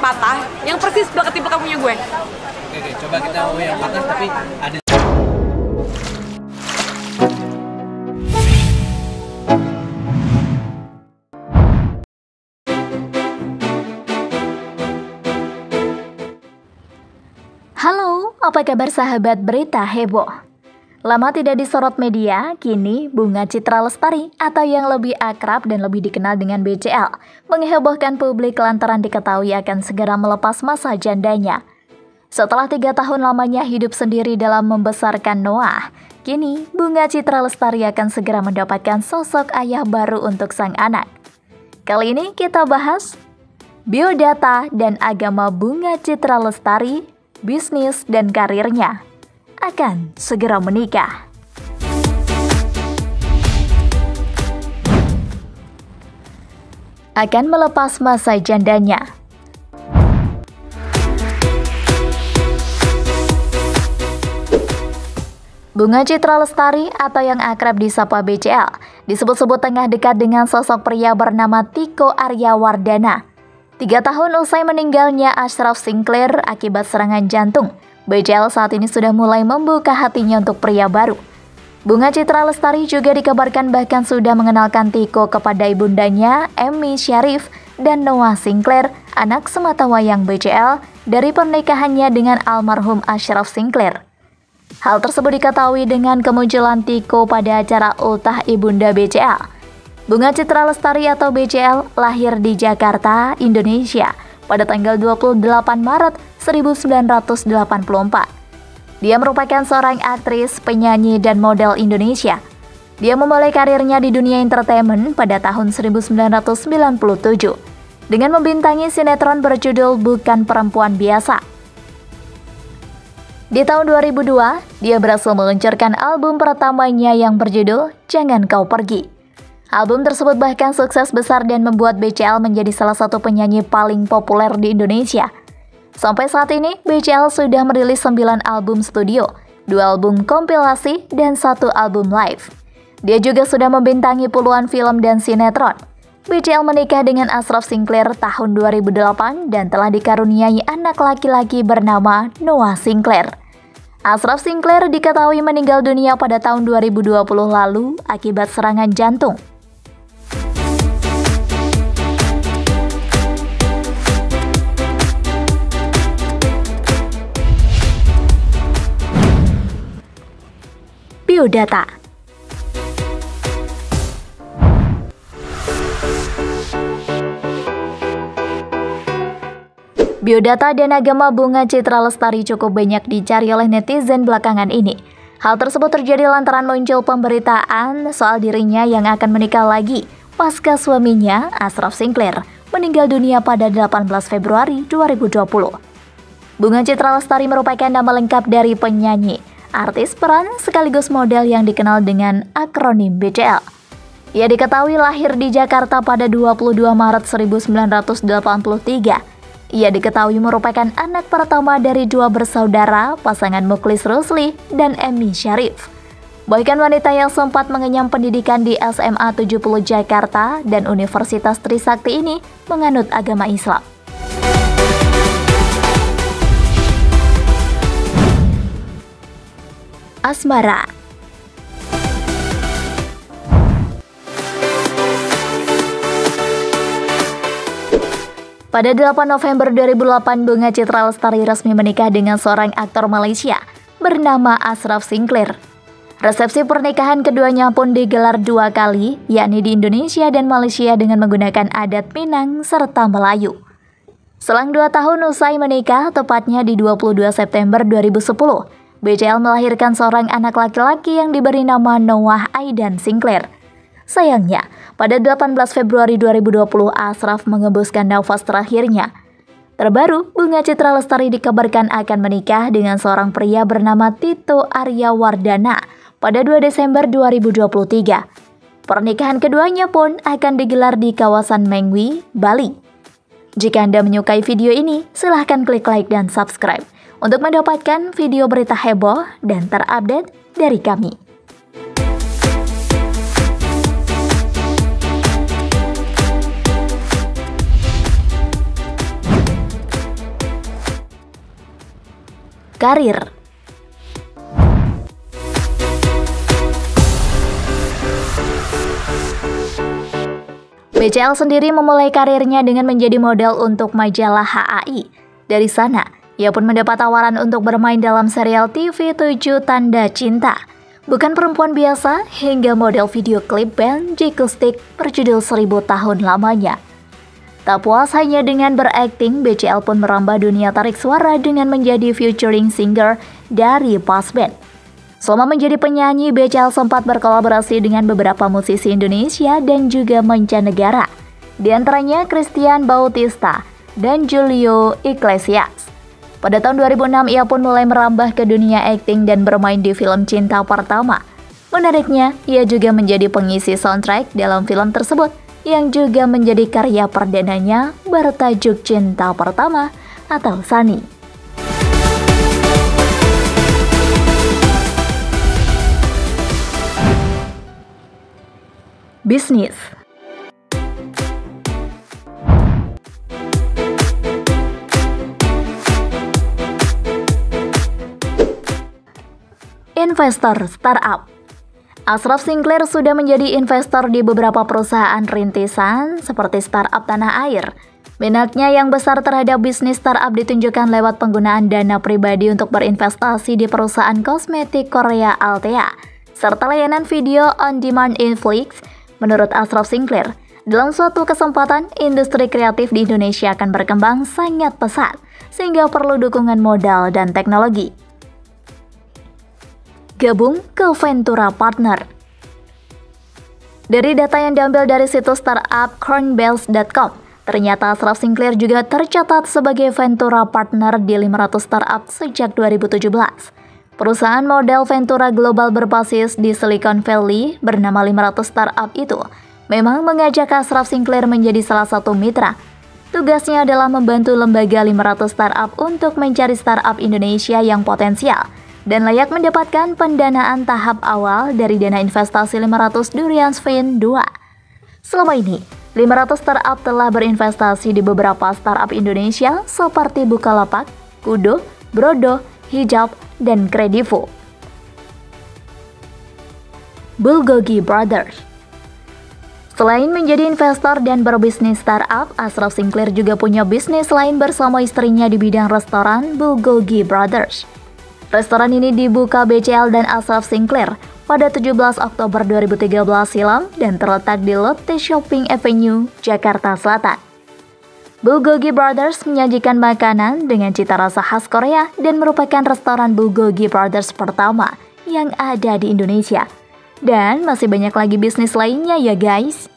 patah yang persis banget tipe kamunya gue. Oke, coba kita mau yang patah tapi ada. Halo, apa kabar sahabat berita heboh? Lama tidak disorot media, kini Bunga Citra Lestari atau yang lebih akrab dan lebih dikenal dengan BCL menghebohkan publik lantaran diketahui akan segera melepas masa jandanya. Setelah 3 tahun lamanya hidup sendiri dalam membesarkan Noah, kini Bunga Citra Lestari akan segera mendapatkan sosok ayah baru untuk sang anak. Kali ini kita bahas biodata dan agama Bunga Citra Lestari, bisnis dan karirnya akan segera menikah. Akan melepas masa jandanya. Bunga Citra Lestari atau yang akrab disapa BCL disebut-sebut tengah dekat dengan sosok pria bernama Tiko Aryawardana. 3 tahun usai meninggalnya Ashraf Sinclair akibat serangan jantung, BCL saat ini sudah mulai membuka hatinya untuk pria baru. Bunga Citra Lestari juga dikabarkan bahkan sudah mengenalkan Tiko kepada ibundanya, Emmy Syarif, dan Noah Sinclair, anak sematawayang BCL, dari pernikahannya dengan almarhum Ashraf Sinclair. Hal tersebut diketahui dengan kemunculan Tiko pada acara ultah ibunda BCL. Bunga Citra Lestari atau BCL lahir di Jakarta, Indonesia, pada tanggal 28 Maret 1984. Dia merupakan seorang aktris, penyanyi, dan model Indonesia. Dia memulai karirnya di dunia entertainment pada tahun 1997 dengan membintangi sinetron berjudul Bukan Perempuan Biasa. Di tahun 2002, dia berhasil meluncurkan album pertamanya yang berjudul Jangan Kau Pergi. Album tersebut bahkan sukses besar dan membuat BCL menjadi salah satu penyanyi paling populer di Indonesia. Sampai saat ini, BCL sudah merilis 9 album studio, 2 album kompilasi, dan 1 album live. Dia juga sudah membintangi puluhan film dan sinetron. BCL menikah dengan Ashraf Sinclair tahun 2008 dan telah dikaruniai anak laki-laki bernama Noah Sinclair. Ashraf Sinclair diketahui meninggal dunia pada tahun 2020 lalu akibat serangan jantung. Biodata. Biodata dan agama Bunga Citra Lestari cukup banyak dicari oleh netizen belakangan ini. Hal tersebut terjadi lantaran muncul pemberitaan soal dirinya yang akan menikah lagi pasca suaminya, Ashraf Sinclair, meninggal dunia pada 18 Februari 2020. Bunga Citra Lestari merupakan nama lengkap dari penyanyi, artis peran sekaligus model yang dikenal dengan akronim BCL. Ia diketahui lahir di Jakarta pada 22 Maret 1983. Ia diketahui merupakan anak pertama dari 2 bersaudara, pasangan Mukhlis Rusli dan Emmy Syarif. Bahkan wanita yang sempat mengenyam pendidikan di SMA 70 Jakarta dan Universitas Trisakti ini menganut agama Islam. Asmara. Pada 8 November 2008, Bunga Citra Lestari resmi menikah dengan seorang aktor Malaysia bernama Ashraf Sinclair. Resepsi pernikahan keduanya pun digelar 2 kali, yakni di Indonesia dan Malaysia dengan menggunakan adat Minang serta Melayu. Selang 2 tahun usai menikah, tepatnya di 22 September 2010, BCL melahirkan seorang anak laki-laki yang diberi nama Noah Aidan Sinclair. Sayangnya, pada 18 Februari 2020, Ashraf mengembuskan nafas terakhirnya. Terbaru, Bunga Citra Lestari dikabarkan akan menikah dengan seorang pria bernama Tito Aryawardana pada 2 Desember 2023. Pernikahan keduanya pun akan digelar di kawasan Mengwi, Bali. Jika Anda menyukai video ini, silahkan klik like dan subscribe untuk mendapatkan video berita heboh dan terupdate dari kami. karir. BCL sendiri memulai karirnya dengan menjadi model untuk majalah HAI. Dari sana, ia pun mendapat tawaran untuk bermain dalam serial TV 7 Tanda Cinta. Bukan perempuan biasa, hingga model video klip band Jikustik berjudul 1000 tahun lamanya. Tak puas hanya dengan berakting, BCL pun merambah dunia tarik suara dengan menjadi featuring singer dari Pas Band. Selama menjadi penyanyi, BCL sempat berkolaborasi dengan beberapa musisi Indonesia dan juga mancanegara, di antaranya Christian Bautista dan Julio Iglesias. Pada tahun 2006, ia pun mulai merambah ke dunia akting dan bermain di film Cinta Pertama. Menariknya, ia juga menjadi pengisi soundtrack dalam film tersebut, yang juga menjadi karya perdananya bertajuk Cinta Pertama atau Sunny. Bisnis. Investor startup. Ashraf Sinclair sudah menjadi investor di beberapa perusahaan rintisan seperti startup tanah air. Minatnya yang besar terhadap bisnis startup ditunjukkan lewat penggunaan dana pribadi untuk berinvestasi di perusahaan kosmetik Korea Althea, serta layanan video on demand Netflix. Menurut Ashraf Sinclair, dalam suatu kesempatan, industri kreatif di Indonesia akan berkembang sangat pesat, sehingga perlu dukungan modal dan teknologi. Gabung ke Ventura Partner. Dari data yang diambil dari situs startup Coinbase.com, ternyata Ashraf Sinclair juga tercatat sebagai Ventura Partner di 500 startup sejak 2017. Perusahaan model Ventura Global berbasis di Silicon Valley bernama 500 Startup itu memang mengajak Ashraf Sinclair menjadi salah satu mitra. Tugasnya adalah membantu lembaga 500 startup untuk mencari startup Indonesia yang potensial dan layak mendapatkan pendanaan tahap awal dari dana investasi 500 Durians Fund 2. Selama ini, 500 startup telah berinvestasi di beberapa startup Indonesia seperti Bukalapak, Kudo, Brodo, Hijab, dan Kredivo. Bulgogi Brothers. Selain menjadi investor dan berbisnis startup, Ashraf Sinclair juga punya bisnis lain bersama istrinya di bidang restoran Bulgogi Brothers. Restoran ini dibuka BCL dan Ashraf Sinclair pada 17 Oktober 2013 silam dan terletak di Lotte Shopping Avenue, Jakarta Selatan. Bulgogi Brothers menyajikan makanan dengan cita rasa khas Korea dan merupakan restoran Bulgogi Brothers pertama yang ada di Indonesia. Dan masih banyak lagi bisnis lainnya ya guys.